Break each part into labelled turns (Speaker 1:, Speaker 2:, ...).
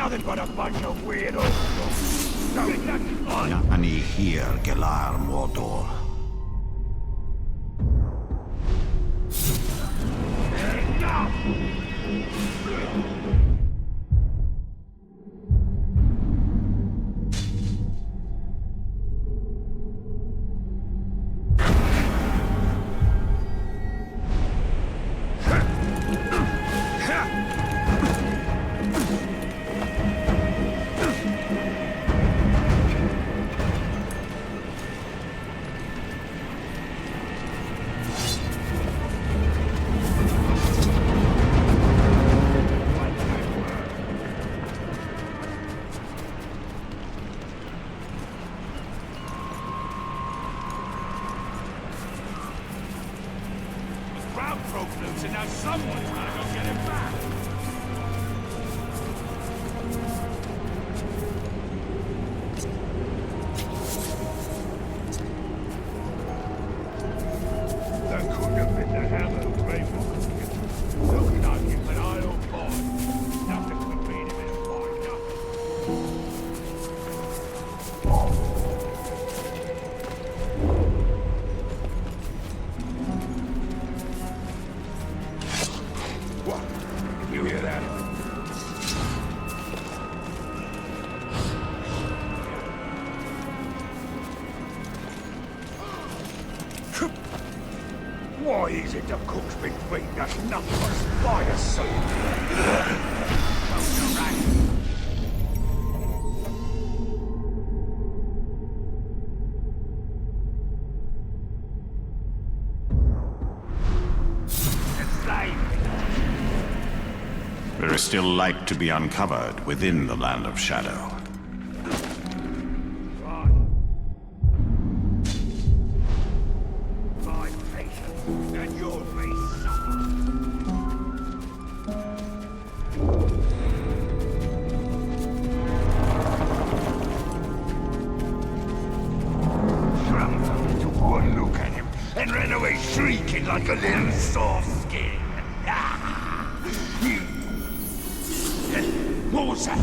Speaker 1: nothing but a bunch of weirdos.
Speaker 2: Ani here, Gelar Mordor.
Speaker 1: Broke loose and now someone's gotta go get him back. That couldn't have been the hammer of Raymond. Looking at him, but I don't mind. Nothing could beat him in a fight, nothing. You hear that? Why is it the cook's been feeding us nothing but spider soup?
Speaker 2: There is still light to be uncovered within the Land of Shadow.
Speaker 1: My patience, and your face suffer. Trump took one look at him and ran away shrieking like a little soft skin. What was that?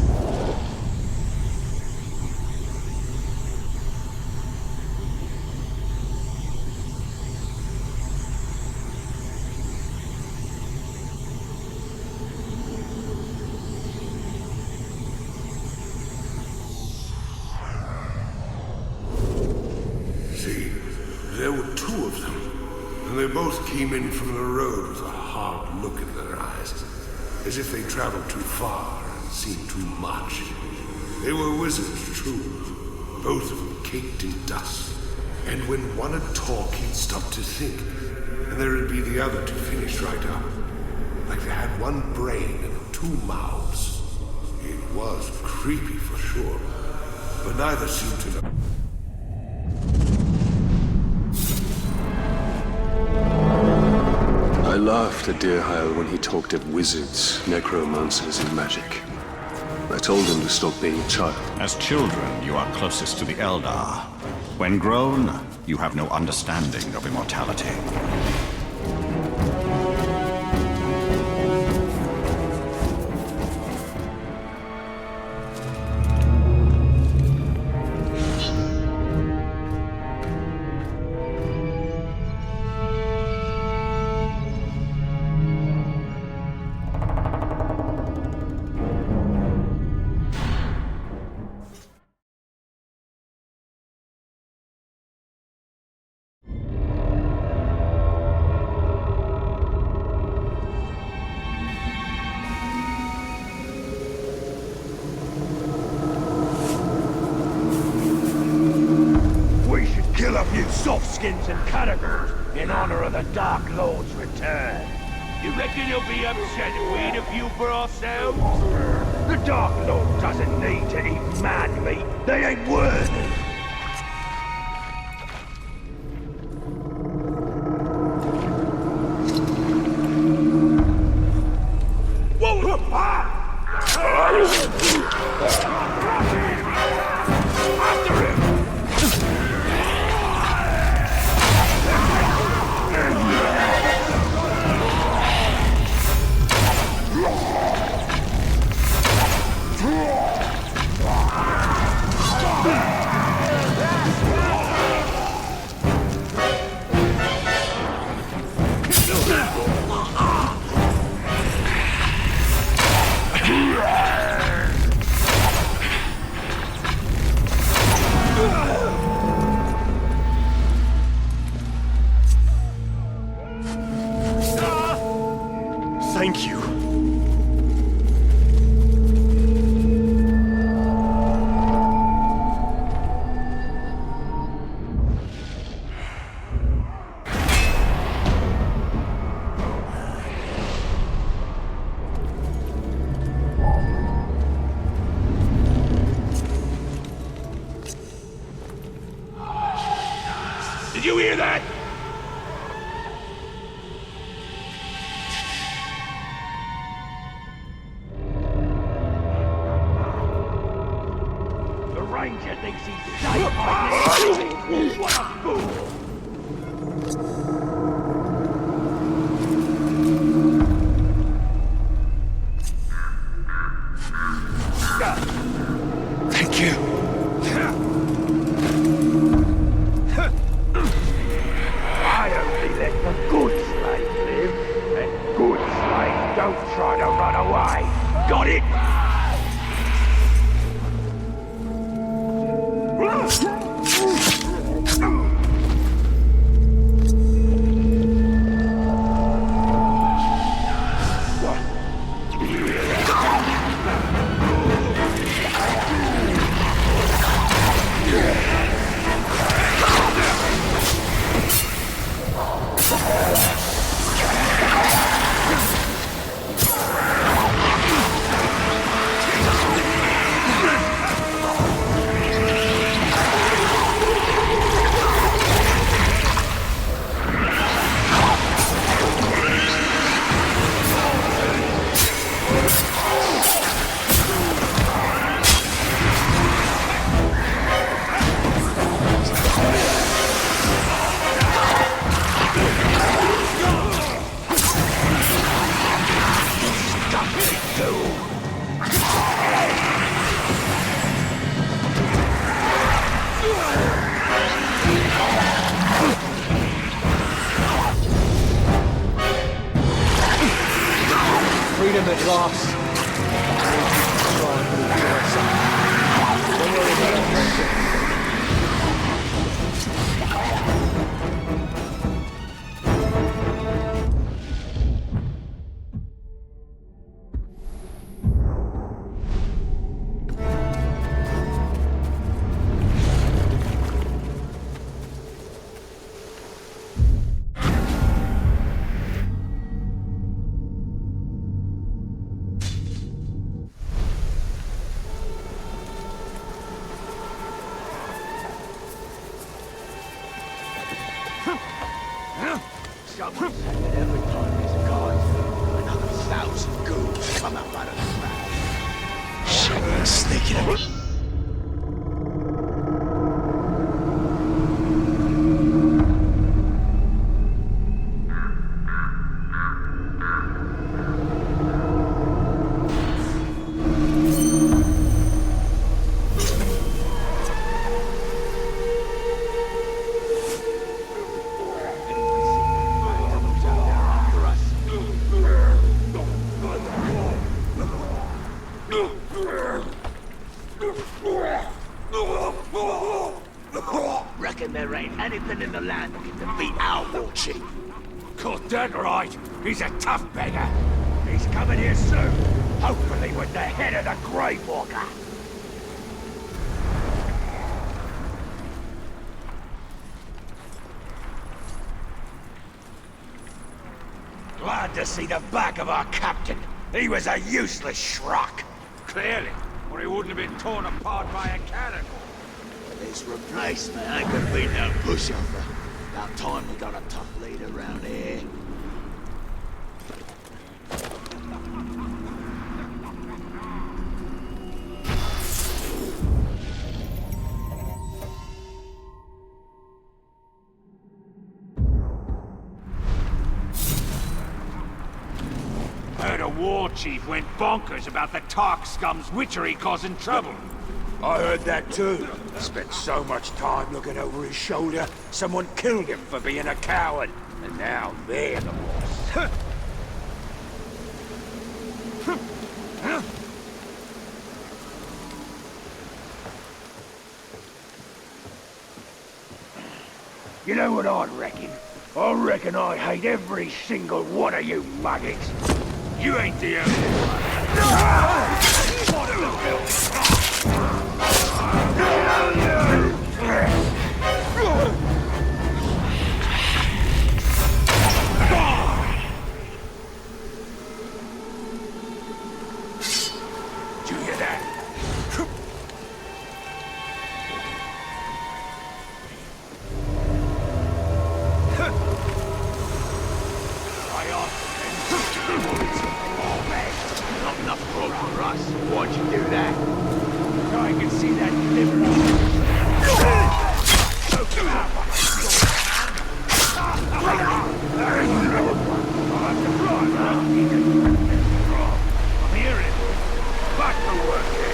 Speaker 3: See, there were two of them, and they both came in from the road with a hard look in their eyes, as if they traveled too far. Seen too much. They were wizards, true. Both of them caked in dust. And when one would talk, he'd stop to think. And there'd be the other to finish right up. Like they had one brain and two mouths. It was creepy for sure. But neither seemed to know.
Speaker 4: I laughed at Deerheil when he talked of wizards, necromancers, and magic. I told him to stop being a child.
Speaker 2: As children, you are closest to the Eldar. When grown, you have no understanding of immortality.
Speaker 1: Kill a few softskins and catagors in honor of the Dark Lord's return. You reckon he'll be upset if we eat a few for ourselves? The Dark Lord doesn't need to eat man meat. They ain't worthy. Whoa! After him!
Speaker 4: Thank you.
Speaker 1: Did you hear that? The ranger thinks he's safe by this. What a fool!
Speaker 4: Thank you.
Speaker 1: I only let the good slaves live, and good slaves don't try to run away. Got it?
Speaker 5: Freedom at last. Try and move towards it. Don't worry about it.
Speaker 1: Someone said that every time there's a guy, another 1,000 ghouls come up out of the ground.
Speaker 4: Shit, sneaking up.
Speaker 1: Reckon there ain't anything in the land that can defeat our war chief.
Speaker 3: Got that right. He's a tough beggar.
Speaker 1: He's coming here soon, hopefully with the head of the Grave Walker. Glad to see the back of our captain. He was a useless schrock.
Speaker 3: Clearly, or he wouldn't have been torn apart by a cannon.
Speaker 1: His replacement ain't gonna be no pushover. About time we got a tough leader around here.
Speaker 3: Heard a war chief went bonkers about the Tark scum's witchery causing trouble.
Speaker 1: I heard that too. Spent so much time looking over his shoulder, someone killed him for being a coward. And now they're the boss. You know what I reckon? I reckon I hate every single one of you maggots. You ain't the only one. What in the hell? Did you hear that? Not enough grub for us. Why'd you do that? So I can see that liver. I'm hearing it. Back to work then.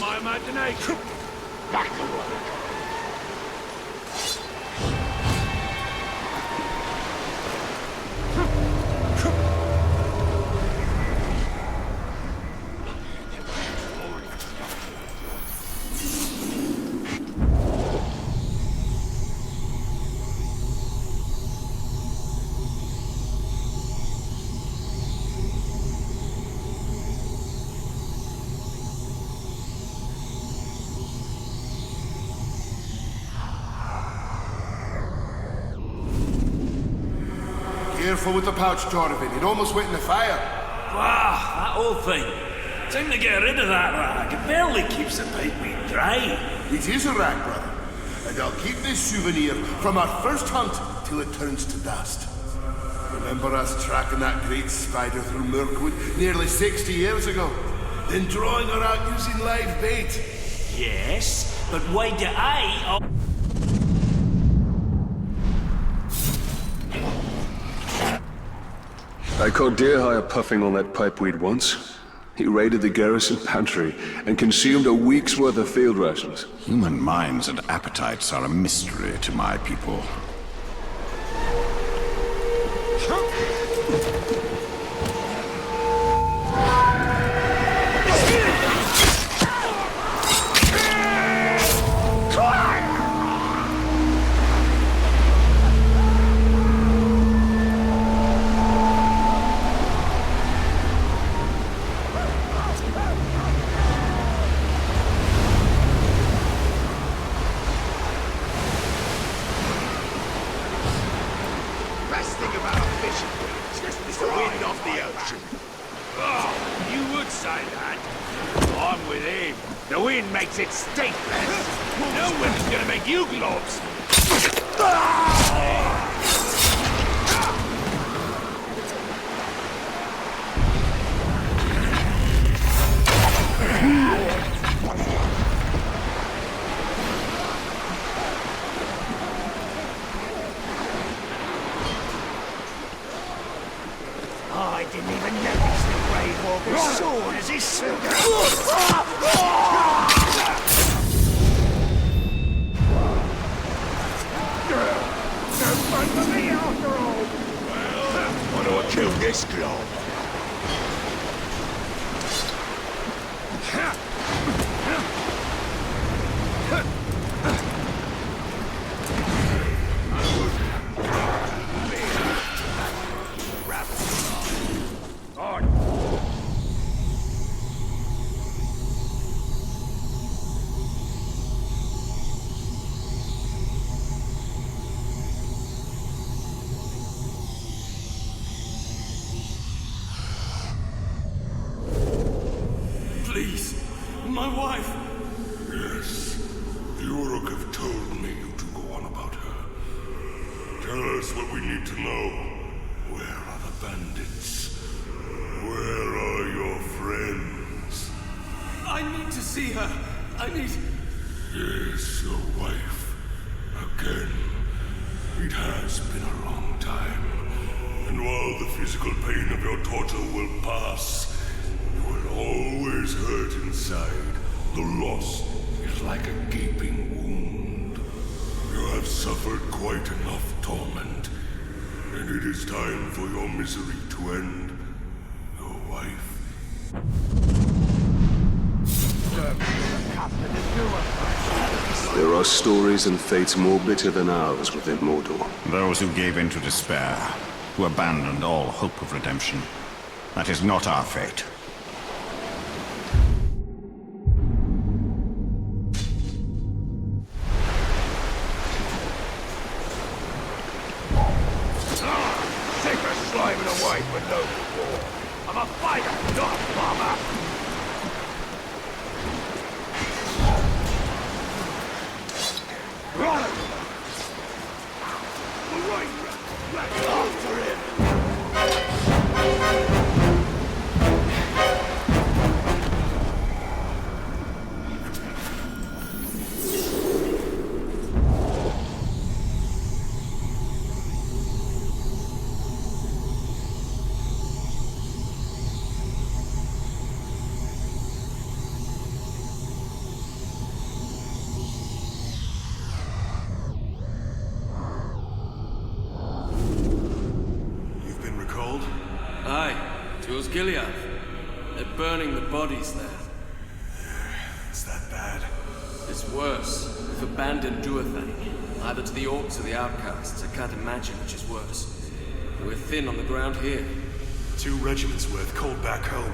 Speaker 1: My imagination. Back to work.
Speaker 3: Careful with the pouch, Jorvin. It almost went in the fire.
Speaker 6: Ah, that old thing. Time to get rid of that rag. It barely keeps the pipeweed dry.
Speaker 3: It is a rag, brother. And I'll keep this souvenir from our first hunt till it turns to dust. Remember us tracking that great spider through Mirkwood nearly 60 years ago? Then drawing her out using live bait?
Speaker 6: Yes, but why do I...
Speaker 4: I caught Deerhire puffing on that pipeweed once. He raided the garrison pantry and consumed a week's worth of field rations.
Speaker 2: Human minds and appetites are a mystery to my people.
Speaker 1: The wind makes it stateless. No wind's gonna make you gloves. didn't even notice the Grey Walker's sword as he swung No fun for me after all! Why do I kill this glob?
Speaker 6: Please, my wife.
Speaker 3: Yes, the Uruk have told me you to go on about her. Tell us what we need to know. Where are the bandits? Where are your friends?
Speaker 6: I need to see her. I need...
Speaker 3: Yes, your wife. Again. It has been a long time. And while the physical pain of your torture will pass, you will always hurt inside. The loss is like a gaping wound. You have suffered quite enough torment, and it is time for your misery to end. Your wife.
Speaker 4: There are stories and fates more bitter than ours within Mordor.
Speaker 2: Those who gave in to despair, who abandoned all hope of redemption. That is not our fate.
Speaker 1: Sick of slaving away for no reward. I'm a fighter, not a farmer. Right. After him.
Speaker 6: Gilead. They're burning the bodies there.
Speaker 3: It's that bad.
Speaker 6: It's worse. We've abandoned Duathan, either to the orcs or the outcasts. I can't imagine which is worse. We're thin on the ground here.
Speaker 3: 2 regiments worth called back home.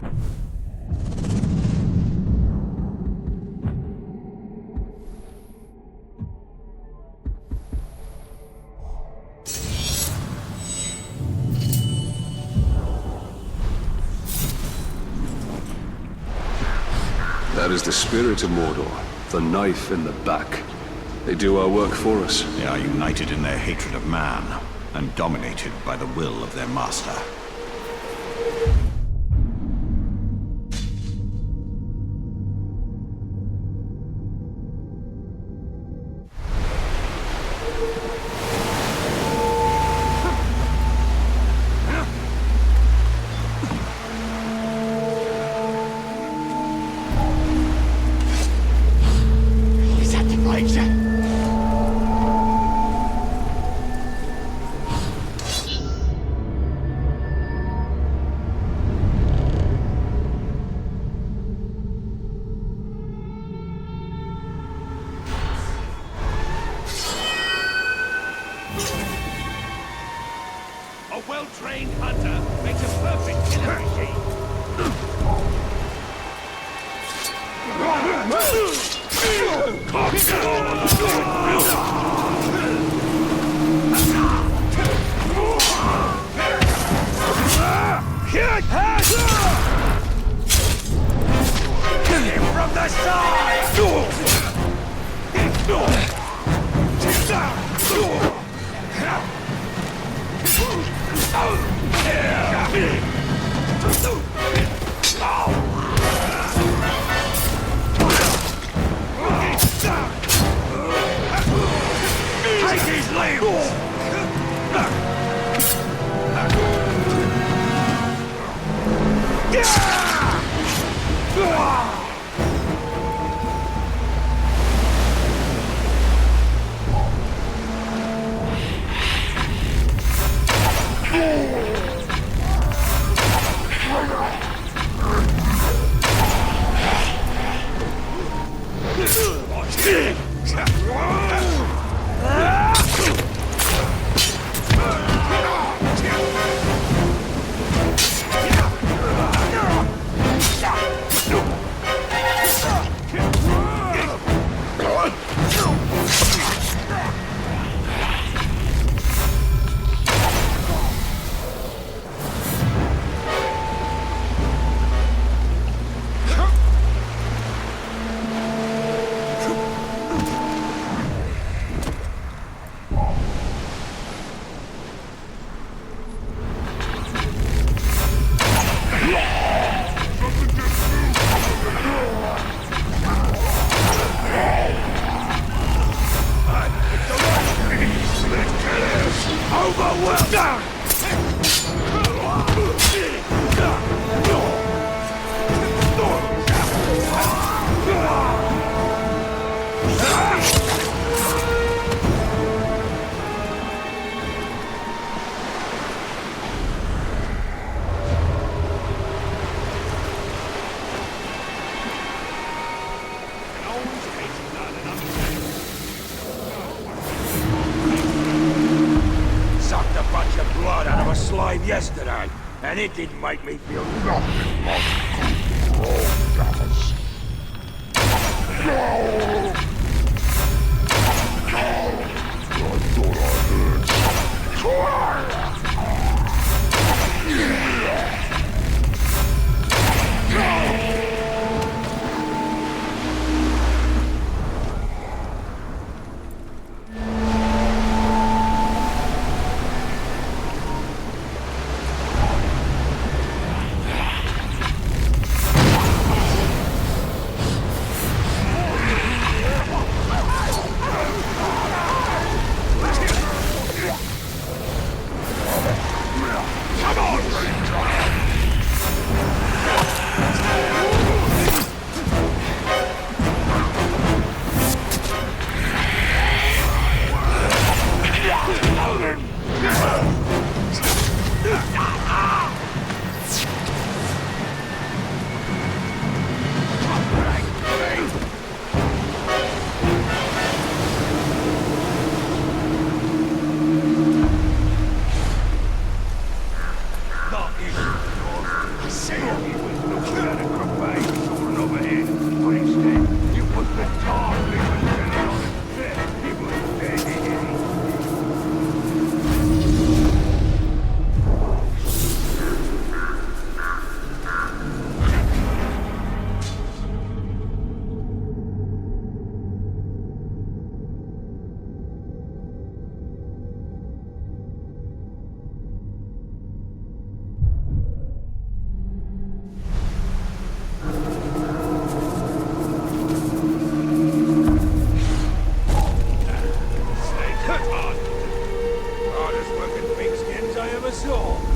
Speaker 4: That is the spirit of Mordor, the knife in the back. They do our work for us.
Speaker 2: They are united in their hatred of man, and dominated by the will of their master.
Speaker 1: A well-trained hunter makes a perfect killer machine. Kill him from the side! Take his limbs! Yesterday, and it didn't make me feel nothing like hardest working pigskins I ever saw.